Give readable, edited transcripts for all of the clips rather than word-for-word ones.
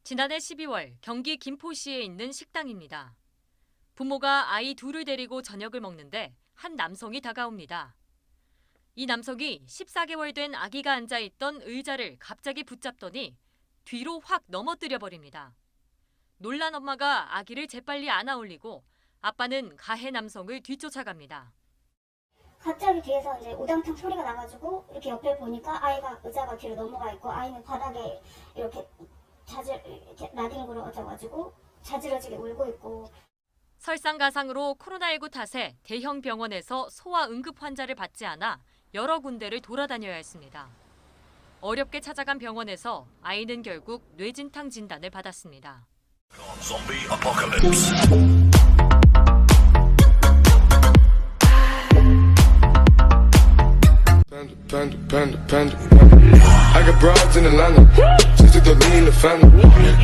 지난해 12월 경기 김포시에 있는 식당입니다. 부모가 아이 둘을 데리고 저녁을 먹는데 한 남성이 다가옵니다. 이 남성이 14개월 된 아기가 앉아있던 의자를 갑자기 붙잡더니 뒤로 확 넘어뜨려 버립니다. 놀란 엄마가 아기를 재빨리 안아 올리고 아빠는 가해 남성을 뒤쫓아갑니다. 갑자기 뒤에서 이제 우당탕 소리가 나가지고 이렇게 옆을 보니까 아이가 의자가 뒤로 넘어가 있고 아이는 바닥에 이렇게 나뒹굴어 굴러져가지고 자지러지게 울고 있고. 설상가상으로 코로나19 탓에 대형 병원에서 소아 응급 환자를 받지 않아 여러 군데를 돌아다녀야 했습니다. 어렵게 찾아간 병원에서 아이는 결국 뇌진탕 진단을 받았습니다. Zombie apocalypse. Panda. I got broads in Atlanta. Just to throw me in the family.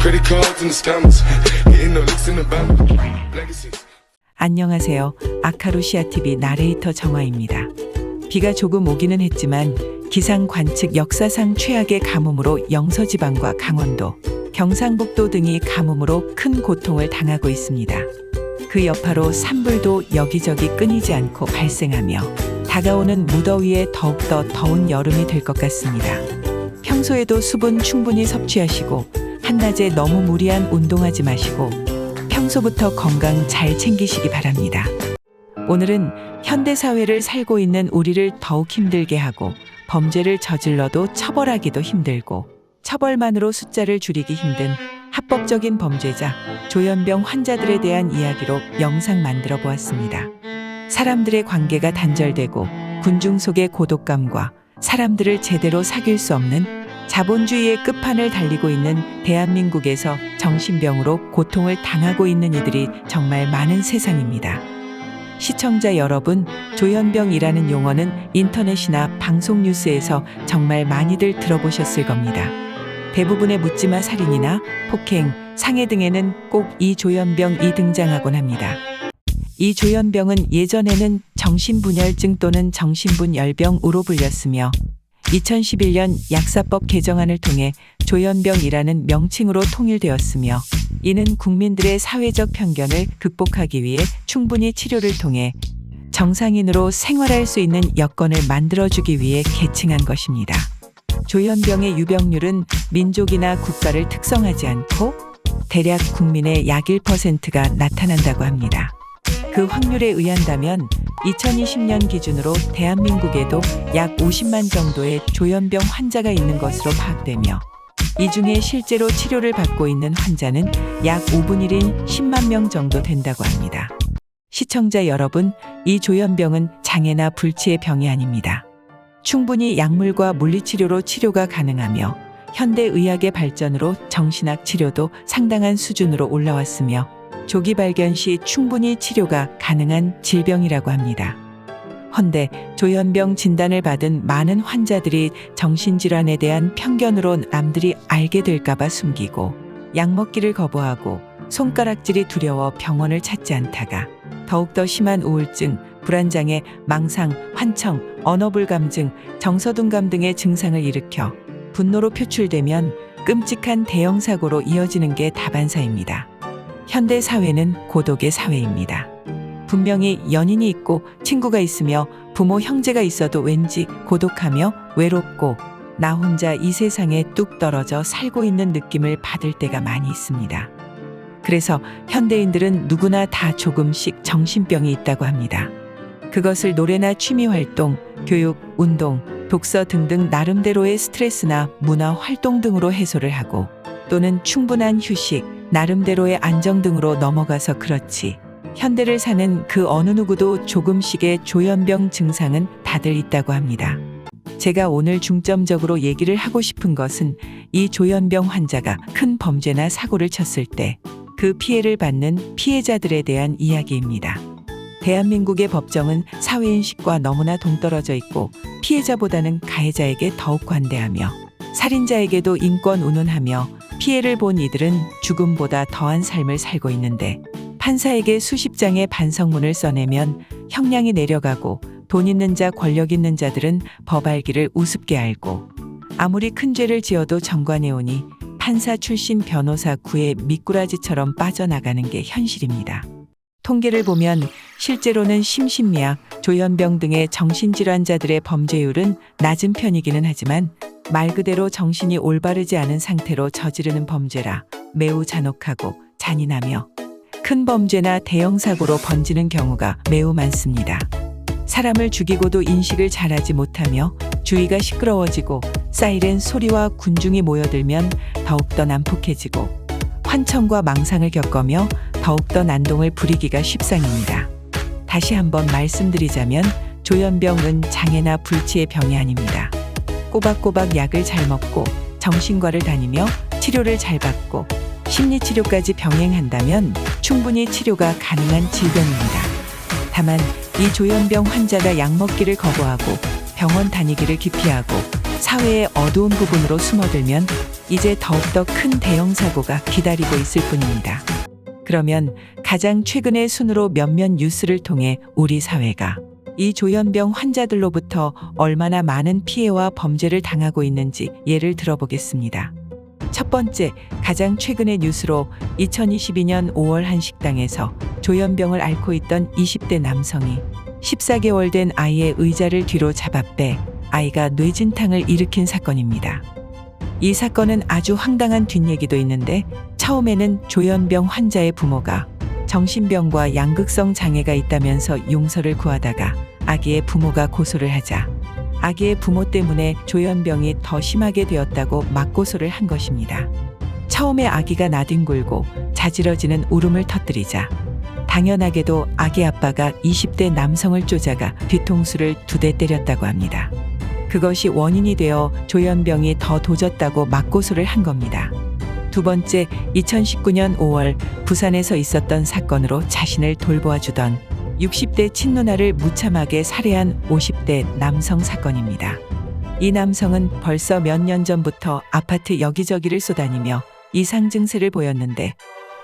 Credit cards and the scammers. Getting no licks in the band. Legacies. 안녕하세요. 아카루시아TV 나레이터 정화입니다. 비가 조금 오기는 했지만 기상 관측 역사상 최악의 가뭄으로 영서지방과 강원도, 경상북도 등이 가뭄으로 큰 고통을 당하고 있습니다. 그 여파로 산불도 여기저기 끊이지 않고 발생하며 다가오는 무더위에 더욱더 더운 여름이 될 것 같습니다. 평소에도 수분 충분히 섭취하시고 한낮에 너무 무리한 운동하지 마시고 평소부터 건강 잘 챙기시기 바랍니다. 오늘은 현대사회를 살고 있는 우리를 더욱 힘들게 하고 범죄를 저질러도 처벌하기도 힘들고 처벌만으로 숫자를 줄이기 힘든 합법적인 범죄자 조현병 환자들에 대한 이야기로 영상 만들어 보았습니다. 사람들의 관계가 단절되고 군중 속의 고독감과 사람들을 제대로 사귈 수 없는 자본주의의 끝판을 달리고 있는 대한민국에서 정신병으로 고통을 당하고 있는 이들이 정말 많은 세상입니다. 시청자 여러분, 조현병이라는 용어는 인터넷이나 방송 뉴스에서 정말 많이들 들어보셨을 겁니다. 대부분의 묻지마 살인이나 폭행, 상해 등에는 꼭 이 조현병이 등장하곤 합니다. 이 조현병은 예전에는 정신분열증 또는 정신분열병으로 불렸으며 2011년 약사법 개정안을 통해 조현병이라는 명칭으로 통일되었으며 이는 국민들의 사회적 편견을 극복하기 위해 충분히 치료를 통해 정상인으로 생활할 수 있는 여건을 만들어주기 위해 개칭한 것입니다. 조현병의 유병률은 민족이나 국가를 특성하지 않고 대략 국민의 약 1%가 나타난다고 합니다. 그 확률에 의한다면 2020년 기준으로 대한민국에도 약 50만 정도의 조현병 환자가 있는 것으로 파악되며 이 중에 실제로 치료를 받고 있는 환자는 약 5분의 1인 10만 명 정도 된다고 합니다. 시청자 여러분, 이 조현병은 장애나 불치의 병이 아닙니다. 충분히 약물과 물리치료로 치료가 가능하며 현대의학의 발전으로 정신학 치료도 상당한 수준으로 올라왔으며 조기 발견 시 충분히 치료가 가능한 질병이라고 합니다. 헌데 조현병 진단을 받은 많은 환자들이 정신질환에 대한 편견으로 남들이 알게 될까봐 숨기고 약 먹기를 거부하고 손가락질이 두려워 병원을 찾지 않다가 더욱더 심한 우울증, 불안장애, 망상, 환청, 언어불감증, 정서둔감 등의 증상을 일으켜 분노로 표출되면 끔찍한 대형 사고로 이어지는 게 다반사입니다. 현대 사회는 고독의 사회입니다. 분명히 연인이 있고 친구가 있으며 부모 형제가 있어도 왠지 고독하며 외롭고 나 혼자 이 세상에 뚝 떨어져 살고 있는 느낌을 받을 때가 많이 있습니다. 그래서 현대인들은 누구나 다 조금씩 정신병이 있다고 합니다. 그것을 노래나 취미활동, 교육, 운동, 독서 등등 나름대로의 스트레스나 문화 활동 등으로 해소를 하고 또는 충분한 휴식, 나름대로의 안정 등으로 넘어가서 그렇지 현대를 사는 그 어느 누구도 조금씩의 조현병 증상은 다들 있다고 합니다. 제가 오늘 중점적으로 얘기를 하고 싶은 것은 이 조현병 환자가 큰 범죄나 사고를 쳤을 때 그 피해를 받는 피해자들에 대한 이야기입니다. 대한민국의 법정은 사회인식과 너무나 동떨어져 있고 피해자보다는 가해자에게 더욱 관대하며 살인자에게도 인권 운운하며 피해를 본 이들은 죽음보다 더한 삶을 살고 있는데 판사에게 수십 장의 반성문을 써내면 형량이 내려가고 돈 있는 자, 권력 있는 자들은 법 알기를 우습게 알고 아무리 큰 죄를 지어도 정관해오니 판사 출신 변호사 구의 미꾸라지처럼 빠져나가는 게 현실입니다. 통계를 보면 실제로는 심신미약, 조현병 등의 정신질환자들의 범죄율은 낮은 편이기는 하지만 말 그대로 정신이 올바르지 않은 상태로 저지르는 범죄라 매우 잔혹하고 잔인하며 큰 범죄나 대형 사고로 번지는 경우가 매우 많습니다. 사람을 죽이고도 인식을 잘하지 못하며 주위가 시끄러워지고 사이렌 소리와 군중이 모여들면 더욱더 난폭해지고 환청과 망상을 겪으며 더욱더 난동을 부리기가 십상입니다. 다시 한번 말씀드리자면 조현병은 장애나 불치의 병이 아닙니다. 꼬박꼬박 약을 잘 먹고 정신과를 다니며 치료를 잘 받고 심리치료까지 병행한다면 충분히 치료가 가능한 질병입니다. 다만 이 조현병 환자가 약 먹기를 거부하고 병원 다니기를 기피하고 사회의 어두운 부분으로 숨어들면 이제 더욱더 큰 대형 사고가 기다리고 있을 뿐입니다. 그러면 가장 최근의 순으로 몇몇 뉴스를 통해 우리 사회가 이 조현병 환자들로부터 얼마나 많은 피해와 범죄를 당하고 있는지 예를 들어보겠습니다. 첫 번째, 가장 최근의 뉴스로 2022년 5월 한 식당에서 조현병을 앓고 있던 20대 남성이 14개월 된 아이의 의자를 뒤로 잡아빼 아이가 뇌진탕을 일으킨 사건입니다. 이 사건은 아주 황당한 뒷얘기도 있는데 처음에는 조현병 환자의 부모가 정신병과 양극성 장애가 있다면서 용서를 구하다가 아기의 부모가 고소를 하자 아기의 부모 때문에 조현병이 더 심하게 되었다고 맞고소를 한 것입니다. 처음에 아기가 나뒹굴고 자지러지는 울음을 터뜨리자 당연하게도 아기 아빠가 20대 남성을 쫓아가 뒤통수를 2대 때렸다고 합니다. 그것이 원인이 되어 조현병이 더 도졌다고 맞고소를 한 겁니다. 두 번째, 2019년 5월 부산에서 있었던 사건으로 자신을 돌보아주던 60대 친누나를 무참하게 살해한 50대 남성 사건입니다. 이 남성은 벌써 몇 년 전부터 아파트 여기저기를 쏘다니며 이상 증세를 보였는데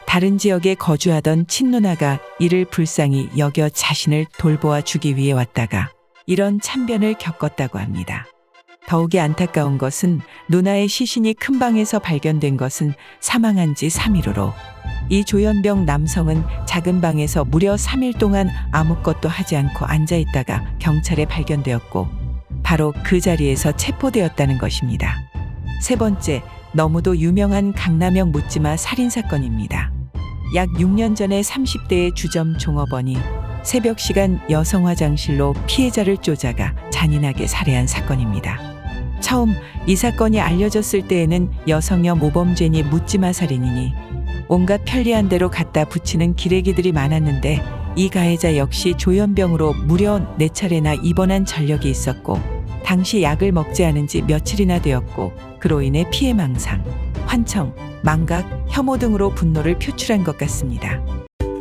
다른 지역에 거주하던 친누나가 이를 불쌍히 여겨 자신을 돌보아 주기 위해 왔다가 이런 참변을 겪었다고 합니다. 더욱이 안타까운 것은 누나의 시신이 큰 방에서 발견된 것은 사망한 지 3일 후로 이 조현병 남성은 작은 방에서 무려 3일 동안 아무것도 하지 않고 앉아 있다가 경찰에 발견되었고 바로 그 자리에서 체포되었다는 것입니다. 세 번째, 너무도 유명한 강남형 묻지마 살인사건입니다. 약 6년 전에 30대의 주점 종업원이 새벽 시간 여성 화장실로 피해자를 쫓아가 잔인하게 살해한 사건입니다. 처음 이 사건이 알려졌을 때에는 여성여 모범죄니 묻지마 살인이니 온갖 편리한 대로 갖다 붙이는 기레기들이 많았는데 이 가해자 역시 조현병으로 무려 4차례나 입원한 전력이 있었고 당시 약을 먹지 않은 지 며칠이나 되었고 그로 인해 피해망상, 환청, 망각, 혐오 등으로 분노를 표출한 것 같습니다.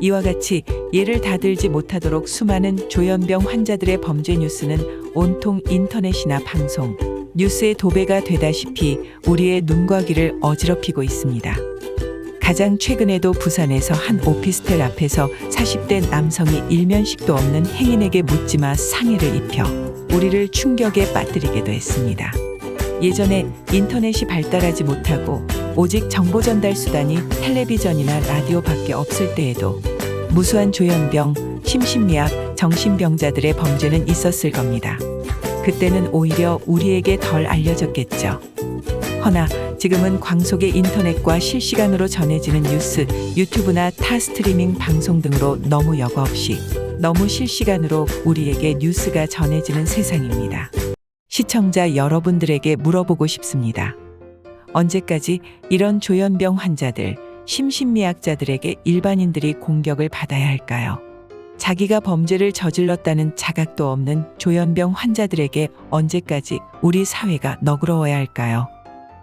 이와 같이 예를 다 들지 못하도록 수많은 조현병 환자들의 범죄 뉴스는 온통 인터넷이나 방송, 뉴스의 도배가 되다시피 우리의 눈과 귀를 어지럽히고 있습니다. 가장 최근에도 부산에서 한 오피스텔 앞에서 40대 남성이 일면식도 없는 행인에게 묻지마 상해를 입혀 우리를 충격에 빠뜨리게도 했습니다. 예전에 인터넷이 발달하지 못하고 오직 정보 전달 수단이 텔레비전이나 라디오밖에 없을 때에도 무수한 조현병, 심신미약, 정신병자들의 범죄는 있었을 겁니다. 그때는 오히려 우리에게 덜 알려졌겠죠. 허나 지금은 광속의 인터넷과 실시간으로 전해지는 뉴스, 유튜브나 타 스트리밍 방송 등으로 너무 여과 없이 너무 실시간으로 우리에게 뉴스가 전해지는 세상입니다. 시청자 여러분들에게 물어보고 싶습니다. 언제까지 이런 조현병 환자들, 심신미약자들에게 일반인들이 공격을 받아야 할까요? 자기가 범죄를 저질렀다는 자각도 없는 조현병 환자들에게 언제까지 우리 사회가 너그러워야 할까요?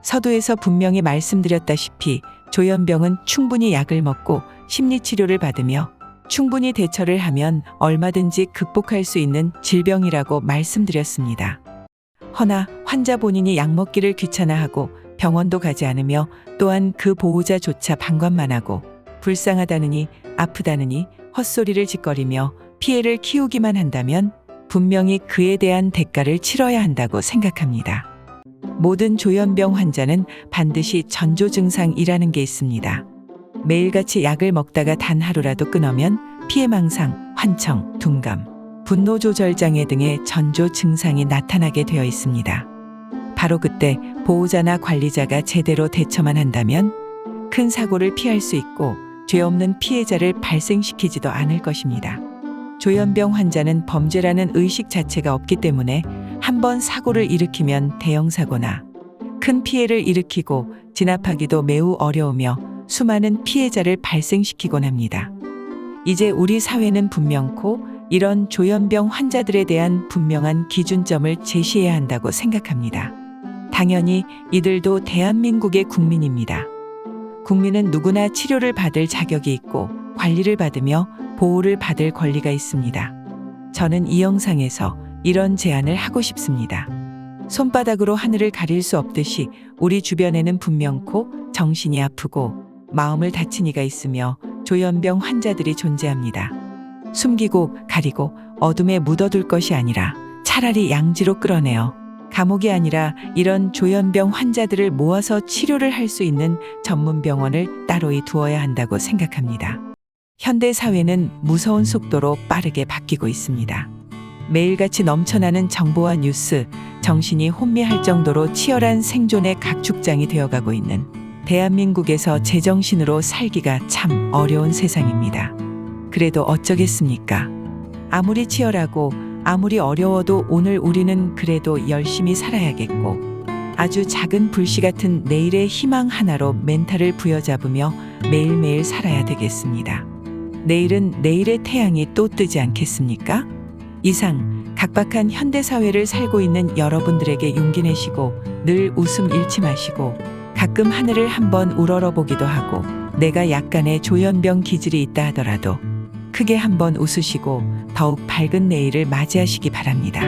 서두에서 분명히 말씀드렸다시피 조현병은 충분히 약을 먹고 심리치료를 받으며 충분히 대처를 하면 얼마든지 극복할 수 있는 질병이라고 말씀드렸습니다. 허나 환자 본인이 약 먹기를 귀찮아하고 병원도 가지 않으며 또한 그 보호자조차 방관만 하고 불쌍하다느니 아프다느니 헛소리를 짓거리며 피해를 키우기만 한다면 분명히 그에 대한 대가를 치러야 한다고 생각합니다. 모든 조현병 환자는 반드시 전조 증상이라는 게 있습니다. 매일같이 약을 먹다가 단 하루라도 끊으면 피해망상, 환청, 둔감, 분노 조절 장애 등의 전조 증상이 나타나게 되어 있습니다. 바로 그때 보호자나 관리자가 제대로 대처만 한다면 큰 사고를 피할 수 있고 죄 없는 피해자를 발생시키지도 않을 것입니다. 조현병 환자는 범죄라는 의식 자체가 없기 때문에 한번 사고를 일으키면 대형 사고나 큰 피해를 일으키고 진압하기도 매우 어려우며 수많은 피해자를 발생시키곤 합니다. 이제 우리 사회는 분명코 이런 조현병 환자들에 대한 분명한 기준점을 제시해야 한다고 생각합니다. 당연히 이들도 대한민국의 국민입니다. 국민은 누구나 치료를 받을 자격이 있고 관리를 받으며 보호를 받을 권리가 있습니다. 저는 이 영상에서 이런 제안을 하고 싶습니다. 손바닥으로 하늘을 가릴 수 없듯이 우리 주변에는 분명코 정신이 아프고 마음을 다친 이가 있으며 조현병 환자들이 존재합니다. 숨기고 가리고 어둠에 묻어둘 것이 아니라 차라리 양지로 끌어내어 감옥이 아니라 이런 조현병 환자들을 모아서 치료를 할 수 있는 전문 병원을 따로이 두어야 한다고 생각합니다. 현대 사회는 무서운 속도로 빠르게 바뀌고 있습니다. 매일같이 넘쳐나는 정보와 뉴스, 정신이 혼미할 정도로 치열한 생존의 각축장이 되어가고 있는 대한민국에서 제정신으로 살기가 참 어려운 세상입니다. 그래도 어쩌겠습니까? 아무리 치열하고 아무리 어려워도 오늘 우리는 그래도 열심히 살아야겠고 아주 작은 불씨 같은 내일의 희망 하나로 멘탈을 부여잡으며 매일매일 살아야 되겠습니다. 내일은 내일의 태양이 또 뜨지 않겠습니까? 이상 각박한 현대사회를 살고 있는 여러분들에게 용기 내시고 늘 웃음 잃지 마시고 가끔 하늘을 한번 우러러보기도 하고 내가 약간의 조현병 기질이 있다 하더라도 크게 한번 웃으시고 더욱 밝은 내일을 맞이하시기 바랍니다.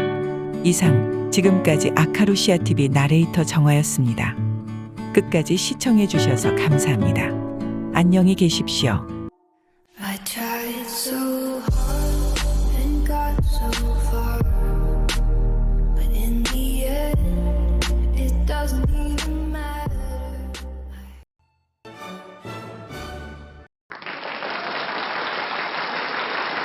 이상 지금까지 아카루시아TV 나레이터 정화였습니다. 끝까지 시청해 주셔서 감사합니다. 안녕히 계십시오.